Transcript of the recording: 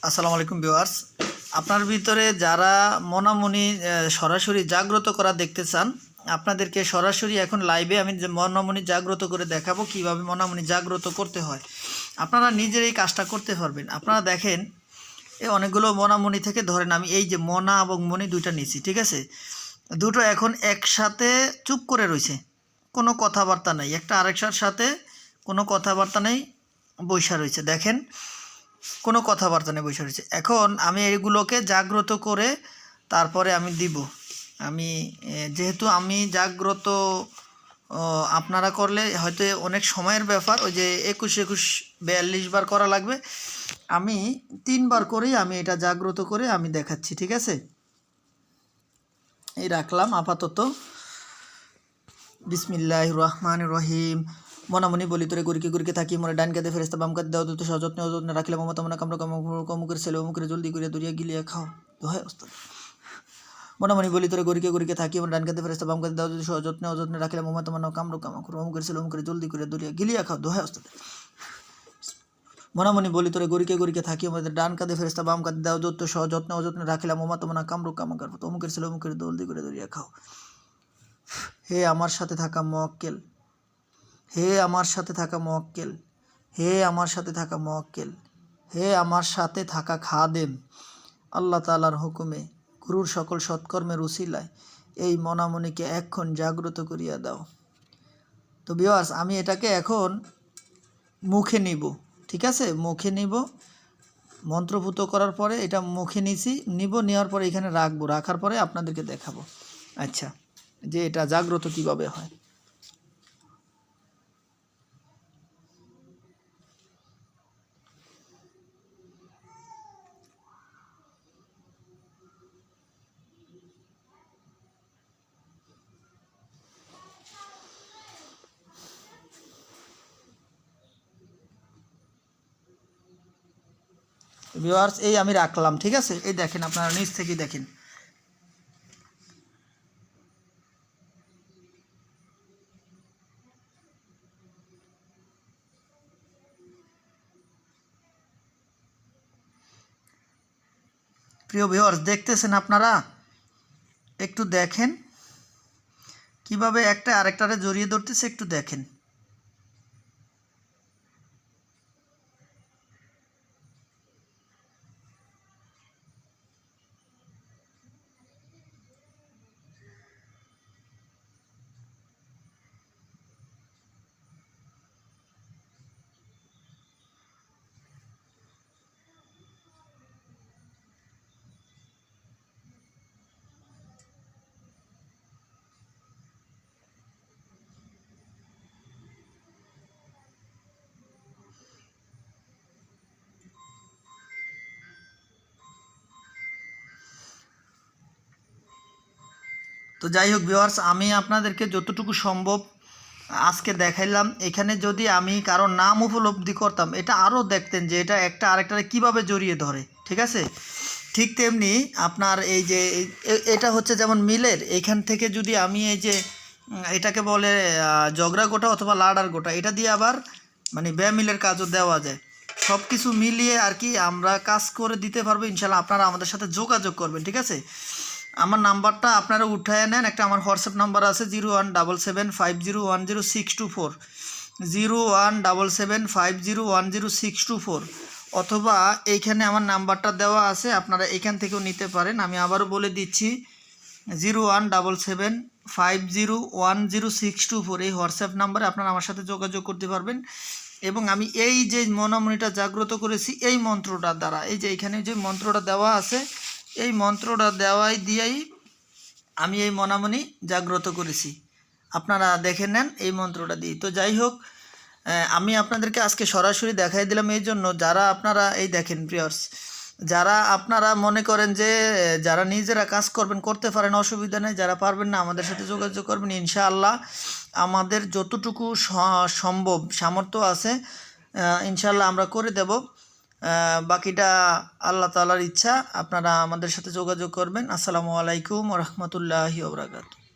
আসসালামু আলাইকুম ভিউয়ার্স। আপনার ভিতরে যারা মনামনি সরাসরি জাগ্রত করা দেখতে চান, আপনাদেরকে সরাসরি এখন লাইভে আমি যে মনামনি জাগ্রত করে দেখাবো কিভাবে মনামনি জাগ্রত করতে হয়। আপনারা নিজের এই কাজটা করতে পারবেন। আপনারা দেখেন এই অনেকগুলো মনামনি থেকে ধরেন আমি এই যে মনা এবং মণি দুইটা নিছি, ঠিক আছে? দুটো এখন একসাথে চুপ করে রয়েছে, কোনো কথাবার্তা নাই, একটা আরেকটার সাথে কোনো কথাবার্তা নেই, বৈশা রয়েছে। দেখেন কোনো কথাবার্তা নেই, বসে রয়েছে। এখন আমি এগুলোকে জাগ্রত করে তারপরে আমি দিব। আমি যেহেতু আমি জাগ্রত আপনারা করলে হয়তো অনেক সময়ের ব্যাপার, ওই যে 21 বার করা লাগবে। আমি 3 বার করেই আমি এটা জাগ্রত করে আমি দেখাচ্ছি, ঠিক আছে? এই রাখলাম আপাতত। বিসমিল্লাহির রহমানির রহিম। মনামনি বলি তোরে গুরিকে গুরিকে থাকি মনে ডান কাঁধে ফেরেস্তা বাম কাঁধে দাও দুটো সযত্নে অযত্নে রাখিলে মমতা মনে কামড় কমুকের ছেলে অমুকের জলদি করিয়া দরিয়া গিলিয়া খাও। দোহাই ওস্তাদ। মনামনি বলি তোরে গুরিকে গুরিকে থাকি মনে ডান কাঁধে ফেরেস্তা বাম কাঁধে দাও দুটো সযত্নে অযত্নে রাখিলে মমতা মনে কামড় অমুকের ছেলে অমুকের জলদি করিয়া দরিয়া গিলিয়া খাও। দোহাই ওস্তাদ। মনামনি বলি তোরে গুরিকে গুরিকে থাকি আমাদের ডান কাঁধে ফেরেস্তা বাম কাঁধে দাও দুটো সযত্নে অযত্নে রাখিলে মমতা মনে কামড় অমুকের ছেলে অমুকের জলদি করিয়া দরিয়া খাও। হে আমার সাথে থাকা মুয়াক্কেল, হে আমার সাথে থাকা মুয়াক্কেল, হে আমার সাথে থাকা মুয়াক্কেল, হে আমার সাথে থাকা খাদেম, আল্লাহ তাআলার হুকুমে গুরুর সকল সৎকর্মের উসিলায় এই মনামনিকে এখন জাগ্রত করিয়া দাও। তো ভিউয়ার্স, আমি এটাকে এখন মুখে নিব, ঠিক আছে? মুখে নিব, মন্ত্রপুত করার পরে এটা মুখে নিব, নেওয়ার পরে এখানে রাখবো, রাখার পরে আপনাদেরকে দেখাবো আচ্ছা যে এটা জাগ্রত কিভাবে হয়। ভিউয়ার্স, এই আমি রাখলাম, ঠিক আছে? এই দেখেন, আপনারা নিচ থেকে দেখেন। প্রিয় ভিউয়ার্স, দেখতেছেন আপনারা? একটু দেখেন কিভাবে একটা আরেকটারে জড়িয়ে ধরতেছে, একটু দেখেন। তো যাই হোক ভিউয়ার্স, আমি আপনাদেরকে যতটুকু সম্ভব আজকে দেখাইলাম। এখানে যদি আমি কারো নাম উপলব্ধি করতাম, এটা আরও দেখতেন যে এটা একটা আরেকটারে কীভাবে জড়িয়ে ধরে, ঠিক আছে? ঠিক তেমনি আপনার এই যে এটা হচ্ছে যেমন মিলের, এইখান থেকে যদি আমি এই যে এটাকে বলে জগরা গোটা অথবা লাডার গোটা, এটা দিয়ে আবার মানে মিলের কাজও দেওয়া যায়। সব কিছু মিলিয়ে আর কি আমরা কাজ করে দিতে পারবো ইনশাল্লাহ। আপনারা আমাদের সাথে যোগাযোগ করবেন, ঠিক আছে? আমার নাম্বারটা আপনারা উঠায় নেন। একটা আমার হোয়াটসঅ্যাপ নাম্বার আছে 017750100624, 017750100624, অথবা এইখানে আমার নাম্বারটা দেওয়া আছে, আপনারা এখান থেকেও নিতে পারেন। আমি আবারও বলে দিচ্ছি 017750100624, এই হোয়াটসঅ্যাপ নাম্বারে আপনারা আমার সাথে যোগাযোগ করতে পারবেন। এবং আমি এই যে মনামনিটা জাগ্রত করেছি এই মন্ত্রটার দ্বারা, এই যে এখানে যে মন্ত্রটা দেওয়া আছে এই মন্ত্রটা দিয়েই আমি এই মনামনি জাগ্রত করেছি। আপনারা দেখে নেন এই মন্ত্রটা দিয়ে। তো যাই হোক, আমি আপনাদেরকে আজকে সরাসরি দেখাই দিলাম এই জন্য, যারা আপনারা এই দেখেন ভিউয়ার্স, যারা আপনারা মনে করেন যে যারা নিজেরা কাজ করবেন, করতে পারেন, অসুবিধা নেই। যারা পারবেন না আমাদের সাথে যোগাযোগ করবেন, ইনশাআল্লাহ আমাদের যতটুকু সম্ভব সামর্থ্য আছে ইনশাআল্লাহ আমরা করে দেব। বাকিটা আল্লাহ তাআলার ইচ্ছা। আপনারা আমাদের সাথে যোগাযোগ করবেন। আসসালামু আলাইকুম ওয়া রাহমাতুল্লাহি ওয়া বারাকাতুহু।